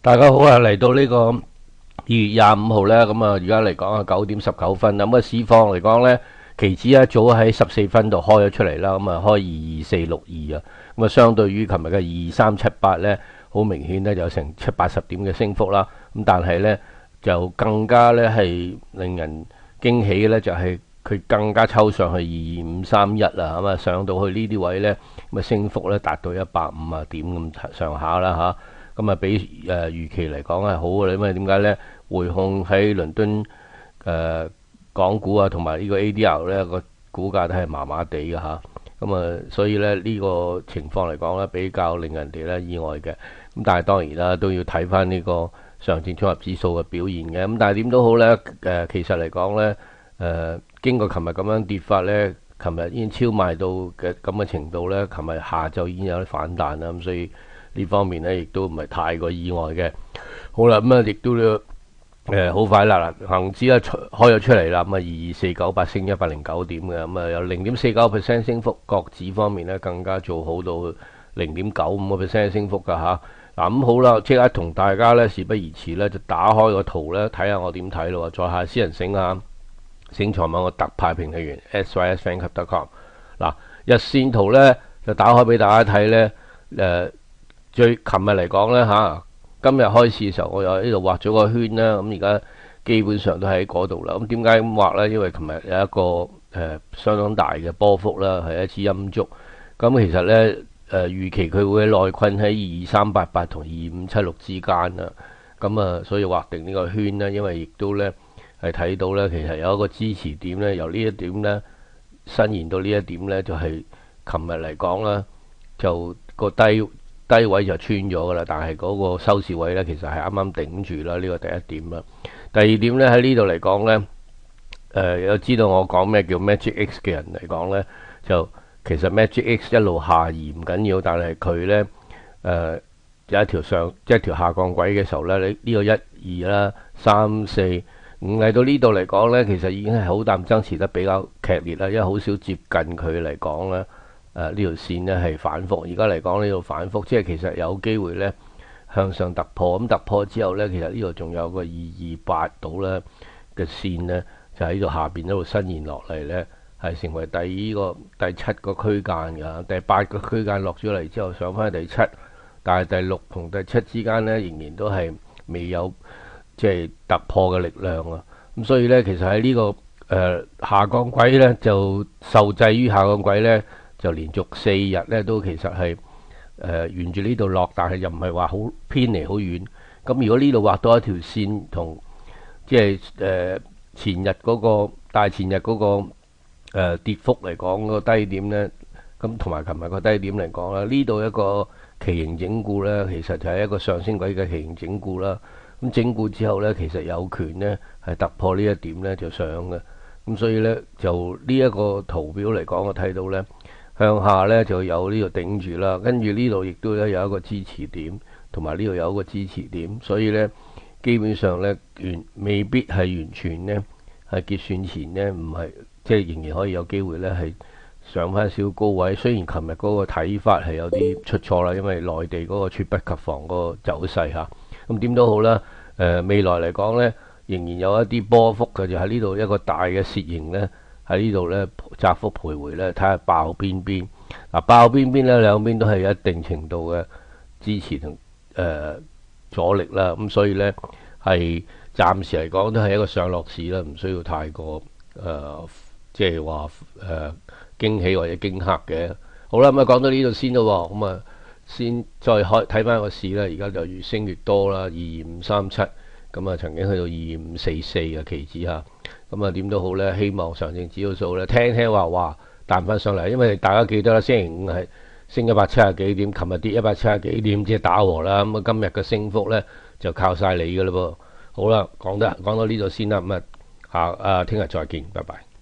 大家好啊！嚟到呢個2月25號咧，咁啊而家嚟講啊9點19分咁啊市況嚟講咧，期指一早喺14分度開咗出嚟啦，咁啊開22462啊，咁啊相對於琴日嘅2378咧，好明顯咧有成70-80點嘅升幅啦。咁但係咧就更加咧係令人驚喜嘅咧，就係佢更加抽上去22531啊，咁啊上到去呢啲位咧，咁啊升幅咧達到150點咁上下啦嚇。咁啊，比預期嚟講係好嘅，因為點解咧？匯控喺倫敦港股啊，同埋呢個 ADR 咧個股價都係麻麻地嘅嚇。咁啊，所以咧呢個情況嚟講咧，比較令人哋咧意外嘅。咁但係當然啦，都要睇翻呢個上證綜合指數嘅表現嘅。咁但係點都好咧，其實嚟講咧，經過琴日咁樣跌法咧，琴日已經超賣到嘅咁嘅程度咧，琴日下晝已經有啲反彈啦。咁所以呢方面咧，亦都唔係太過意外嘅。好啦，咁啊，亦都好快啦嗱，恆指啊開咗出嚟啦，咁啊22498升109點嘅，咁啊有0.49% 升幅。國指方面咧更加做好到0.95% 嘅升幅㗎嚇。嗱咁好啦，即刻同大家咧事不宜遲咧，就打開個圖咧睇下我點睇咯。在下私人醒下醒財網個特派評論員 sysfanclub.com 嗱，日線圖咧就打開俾大家睇咧，琴日嚟講咧嚇，今日開始嘅時候，我又喺度畫咗個圈啦。咁而家基本上都喺嗰度啦。咁點解咁畫咧？因為琴日有一個相當大嘅波幅啦，係一支陰燭。咁其實咧預期佢會內困喺2388同2576之間啦。咁啊，所以畫定呢個圈啦。因為亦都咧係睇到咧，其實有一個支持點咧，由呢一點咧伸延到呢一點咧，就係琴日嚟講啦，就個低位就穿咗噶啦，但係嗰個收市位咧，其實係啱啱頂住啦。呢個第一點啦。第二點咧喺呢度嚟講咧，有知道我講咩叫 Magic X 嘅人嚟講咧，就其實 Magic X 一路下移唔緊要，但係佢咧有一條下降軌嘅時候咧，你呢個1、2啦、3、4、5嚟到呢度嚟講咧，其實已經係好淡爭持得比較劇烈啦，因為好少接近佢嚟講咧。呢條線咧係反覆，而家嚟講呢度反覆，即係其實有機會咧向上突破。咁突破之後咧，其實呢度仲有個228度咧嘅線咧，就喺度下邊一路伸延落嚟咧，係成為第7個區間㗎。第8個區間落咗嚟之後，上翻去第7，但係第6同第7之間咧，仍然都係未有即係突破嘅力量啊。咁所以咧，其實喺呢個下降軌咧，就受制於下降軌咧。就連續4日咧都其實係沿住呢度落，但係又唔係話好偏離好遠。咁如果呢度畫多一條線同即係前日嗰個大前日嗰個跌幅嚟講個低點咧，咁同埋琴日個低點嚟講啦，呢度一個旗形整固咧，其實就係一個上升軌嘅旗形整固啦。咁整固之後咧，其實有權咧係突破呢一點咧就上嘅。咁所以咧就呢一個圖表嚟講，我睇到咧。向下咧就有呢個頂住啦，跟住呢度亦都咧有一個支持點，同埋呢度有一個支持點，所以咧基本上咧未必係完全咧係結算前咧唔係即係仍然可以有機會咧係上翻少高位。雖然琴日嗰個睇法係有啲出錯啦，因為內地嗰個猝不及防嗰個走勢嚇。咁點都好啦，未來嚟講咧仍然有一啲波幅嘅，就喺呢度一個大嘅楔形咧。喺呢度咧窄幅徘徊咧，睇下爆邊邊。嗱，爆邊邊咧兩邊都係有一定程度嘅支持同阻力啦。咁所以咧係暫時嚟講都係一個上落市啦，唔需要太過即係話驚喜或者驚嚇嘅。好啦，咁啊講到呢度先咯。咁啊先再睇翻個市啦。而家就越升越多啦，22537。咁啊曾經去到22544嘅期指嚇。咁啊點都好咧，希望上證指數咧聽話彈翻上嚟，因為大家記得啦，星期五係升170幾點，琴日跌170幾點，即係打和啦。咁啊今日嘅升幅咧就靠晒你㗎嘞噃。好啦，講到呢度先啦，咁啊聽日再見，拜拜。